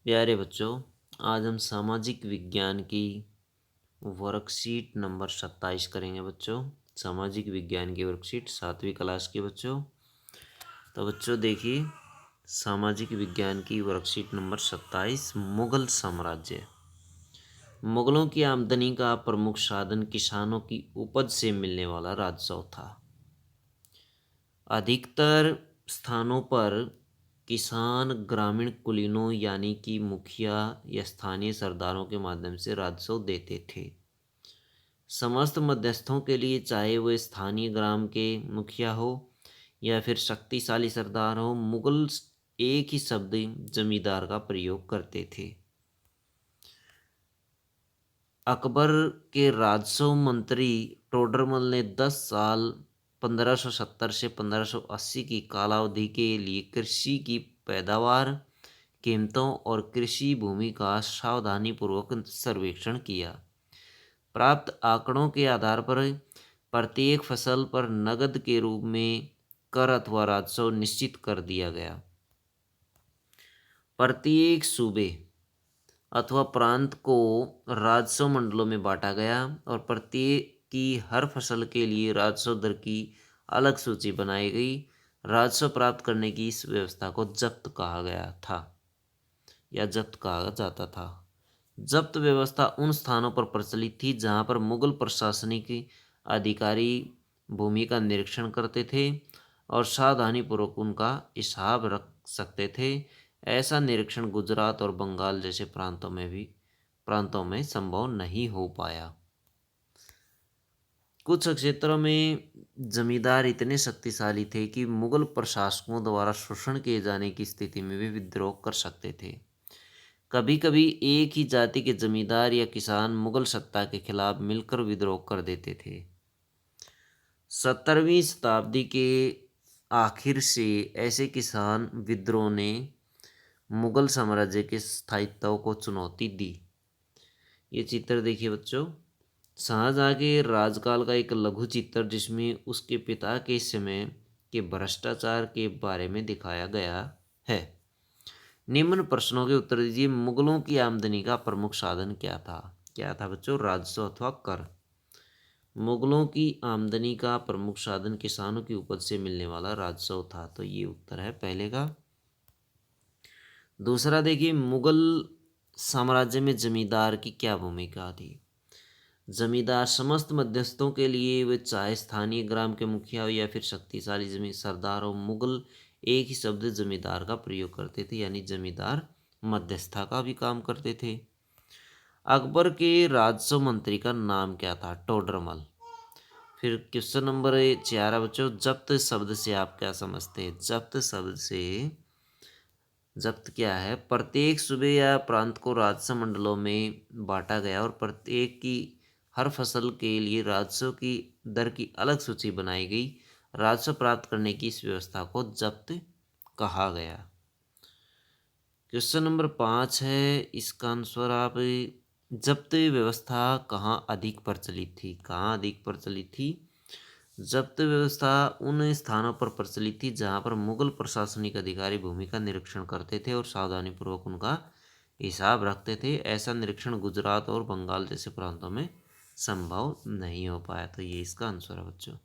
प्यारे बच्चों, आज हम सामाजिक विज्ञान की वर्कशीट नंबर 27 करेंगे बच्चों। सामाजिक विज्ञान की वर्कशीट 7वीं क्लास की बच्चों। तो बच्चों देखिए, सामाजिक विज्ञान की वर्कशीट नंबर 27 मुगल साम्राज्य। मुगलों की आमदनी का प्रमुख साधन किसानों की उपज से मिलने वाला राजस्व था। अधिकतर स्थानों पर किसान ग्रामीण कुलीनों यानी कि मुखिया या स्थानीय सरदारों के माध्यम से राजस्व देते थे। समस्त मध्यस्थों के लिए, चाहे वे स्थानीय ग्राम के मुखिया हो या फिर शक्तिशाली सरदार हो, मुगल एक ही शब्द जमींदार का प्रयोग करते थे। अकबर के राजस्व मंत्री टोडरमल ने 10 साल 1570 से 1580 की कालावधि के लिए कृषि की पैदावार, कीमतों और कृषि भूमि का सावधानीपूर्वक सर्वेक्षण किया। प्राप्त आंकड़ों के आधार पर प्रत्येक फसल पर नकद के रूप में कर अथवा राजस्व निश्चित कर दिया गया। प्रत्येक सूबे अथवा प्रांत को राजस्व मंडलों में बांटा गया और प्रत्येक की हर फसल के लिए राजस्व दर की अलग सूची बनाई गई। राजस्व प्राप्त करने की इस व्यवस्था को जब्त कहा गया था या जब्त कहा जाता था। जब्त व्यवस्था उन स्थानों पर प्रचलित थी जहां पर मुगल प्रशासनिक अधिकारी भूमि का निरीक्षण करते थे और सावधानीपूर्वक उनका हिसाब रख सकते थे। ऐसा निरीक्षण गुजरात और बंगाल जैसे प्रांतों में संभव नहीं हो पाया। कुछ क्षेत्रों में जमींदार इतने शक्तिशाली थे कि मुगल प्रशासकों द्वारा शोषण किए जाने की स्थिति में भी विद्रोह कर सकते थे। कभी कभी एक ही जाति के जमींदार या किसान मुगल सत्ता के खिलाफ मिलकर विद्रोह कर देते थे। 17वीं शताब्दी के आखिर से ऐसे किसान विद्रोह ने मुगल साम्राज्य के स्थायित्व को चुनौती दी। ये चित्र देखिए बच्चों, शाहजहां के राजकाल का एक लघु चित्र जिसमें उसके पिता के समय के भ्रष्टाचार के बारे में दिखाया गया है। निम्न प्रश्नों के उत्तर दीजिए। मुगलों की आमदनी का प्रमुख साधन क्या था? क्या था बच्चों? राजस्व अथवा कर। मुगलों की आमदनी का प्रमुख साधन किसानों की उपज से मिलने वाला राजस्व था। तो ये उत्तर है पहले का। दूसरा देखिए, मुगल साम्राज्य में जमींदार की क्या भूमिका थी? जमींदार समस्त मध्यस्थों के लिए, वे चाहे स्थानीय ग्राम के मुखिया हो या फिर शक्तिशाली जमीन सरदार हो, मुगल एक ही शब्द जमींदार का प्रयोग करते थे, यानी जमींदार मध्यस्थता का भी काम करते थे। अकबर के राजस्व मंत्री का नाम क्या था? टोडरमल। फिर क्वेश्चन नंबर 4 बच्चों, जब्त शब्द से आप क्या समझते हैं? जब्त शब्द से जब्त क्या है? प्रत्येक सूबे या प्रांत को राजस्व मंडलों में बांटा गया और प्रत्येक की हर फसल के लिए राजस्व की दर की अलग सूची बनाई गई। राजस्व प्राप्त करने की इस व्यवस्था को जब्त कहा गया। क्वेश्चन नंबर 5 है, इसका आंसर आप, जब्त व्यवस्था कहाँ अधिक प्रचलित थी? कहाँ अधिक प्रचलित थी? जब्त व्यवस्था उन स्थानों पर प्रचलित थी जहां पर मुगल प्रशासनिक अधिकारी भूमि का निरीक्षण करते थे और सावधानीपूर्वक उनका हिसाब रखते थे। ऐसा निरीक्षण गुजरात और बंगाल जैसे प्रांतों में संभव नहीं हो पाया। तो ये इसका आंसर है बच्चों।